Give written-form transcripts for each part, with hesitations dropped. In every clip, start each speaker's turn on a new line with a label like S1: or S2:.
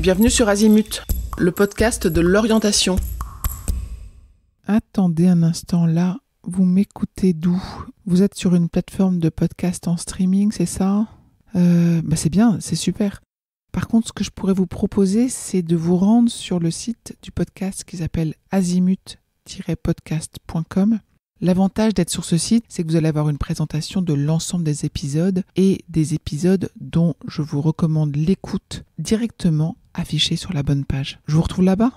S1: Bienvenue sur Azimut, le podcast de l'orientation.
S2: Attendez un instant, là, vous m'écoutez d'où ? Vous êtes sur une plateforme de podcast en streaming, c'est ça ? C'est bien, c'est super. Par contre, ce que je pourrais vous proposer, c'est de vous rendre sur le site du podcast qui s'appelle azimut-podcast.com. L'avantage d'être sur ce site, c'est que vous allez avoir une présentation de l'ensemble des épisodes et des épisodes dont je vous recommande l'écoute directement affichée sur la bonne page. Je vous retrouve là-bas.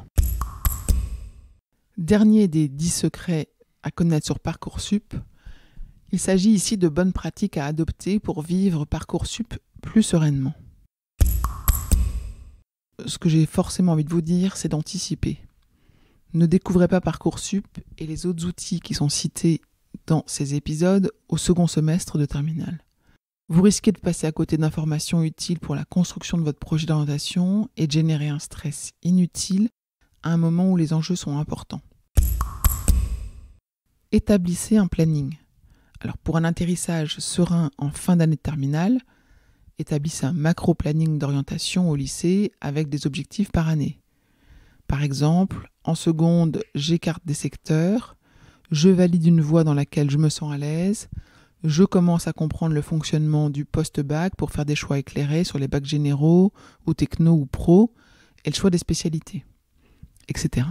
S2: Dernier des 10 secrets à connaître sur Parcoursup, il s'agit ici de bonnes pratiques à adopter pour vivre Parcoursup plus sereinement. Ce que j'ai forcément envie de vous dire, c'est d'anticiper. Ne découvrez pas Parcoursup et les autres outils qui sont cités dans ces épisodes au second semestre de terminale. Vous risquez de passer à côté d'informations utiles pour la construction de votre projet d'orientation et de générer un stress inutile à un moment où les enjeux sont importants. Établissez un planning. Alors pour un atterrissage serein en fin d'année de terminale, établissez un macro-planning d'orientation au lycée avec des objectifs par année. Par exemple, en seconde, j'écarte des secteurs, je valide une voie dans laquelle je me sens à l'aise, je commence à comprendre le fonctionnement du post-bac pour faire des choix éclairés sur les bacs généraux ou techno ou pro et le choix des spécialités, etc.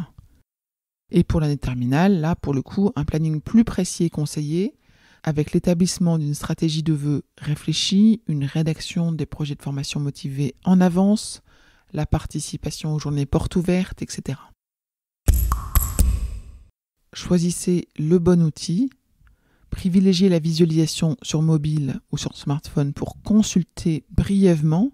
S2: Et pour l'année terminale, là, pour le coup, un planning plus précis et conseillé avec l'établissement d'une stratégie de vœux réfléchie, une rédaction des projets de formation motivés en avance, la participation aux journées portes ouvertes, etc. Choisissez le bon outil, privilégiez la visualisation sur mobile ou sur smartphone pour consulter brièvement.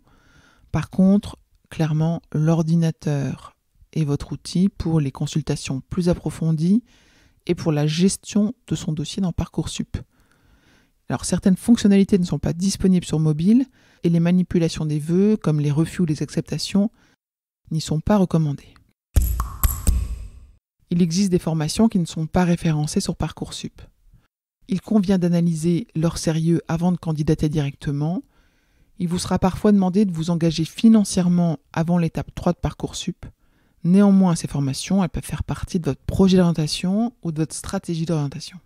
S2: Par contre, clairement, l'ordinateur est votre outil pour les consultations plus approfondies et pour la gestion de son dossier dans Parcoursup. Alors certaines fonctionnalités ne sont pas disponibles sur mobile et les manipulations des vœux, comme les refus ou les acceptations, n'y sont pas recommandées. Il existe des formations qui ne sont pas référencées sur Parcoursup. Il convient d'analyser leur sérieux avant de candidater directement. Il vous sera parfois demandé de vous engager financièrement avant l'étape 3 de Parcoursup. Néanmoins, ces formations, elles peuvent faire partie de votre projet d'orientation ou de votre stratégie d'orientation.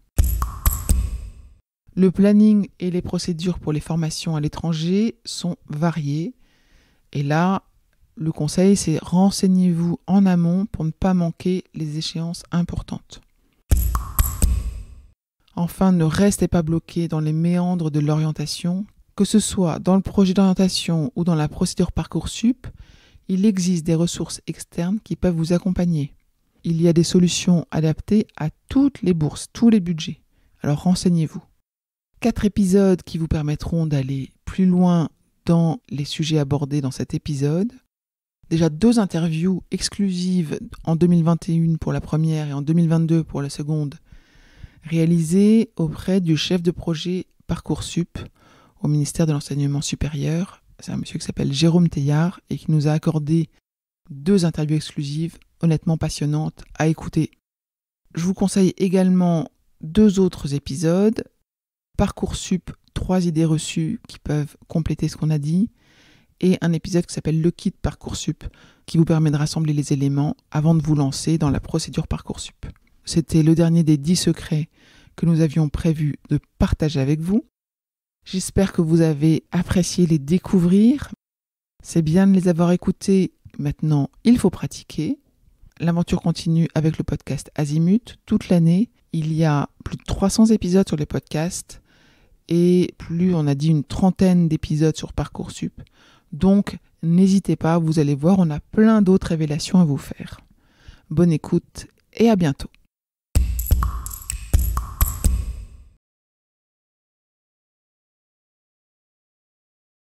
S2: Le planning et les procédures pour les formations à l'étranger sont variées. Et là, le conseil, c'est renseignez-vous en amont pour ne pas manquer les échéances importantes. Enfin, ne restez pas bloqué dans les méandres de l'orientation. Que ce soit dans le projet d'orientation ou dans la procédure Parcoursup, il existe des ressources externes qui peuvent vous accompagner. Il y a des solutions adaptées à toutes les bourses, tous les budgets. Alors renseignez-vous. 4 épisodes qui vous permettront d'aller plus loin dans les sujets abordés dans cet épisode. Déjà 2 interviews exclusives en 2021 pour la première et en 2022 pour la seconde, réalisées auprès du chef de projet Parcoursup au ministère de l'Enseignement supérieur. C'est un monsieur qui s'appelle Jérôme Teillard et qui nous a accordé 2 interviews exclusives honnêtement passionnantes à écouter. Je vous conseille également 2 autres épisodes. Parcoursup, 3 idées reçues qui peuvent compléter ce qu'on a dit, et un épisode qui s'appelle Le Kit Parcoursup, qui vous permet de rassembler les éléments avant de vous lancer dans la procédure Parcoursup. C'était le dernier des 10 secrets que nous avions prévu de partager avec vous. J'espère que vous avez apprécié les découvrir. C'est bien de les avoir écoutés. Maintenant, il faut pratiquer. L'aventure continue avec le podcast Azimut toute l'année. Il y a plus de 300 épisodes sur les podcasts et on a dit une 30aine d'épisodes sur Parcoursup. Donc, n'hésitez pas, vous allez voir, on a plein d'autres révélations à vous faire. Bonne écoute et à bientôt.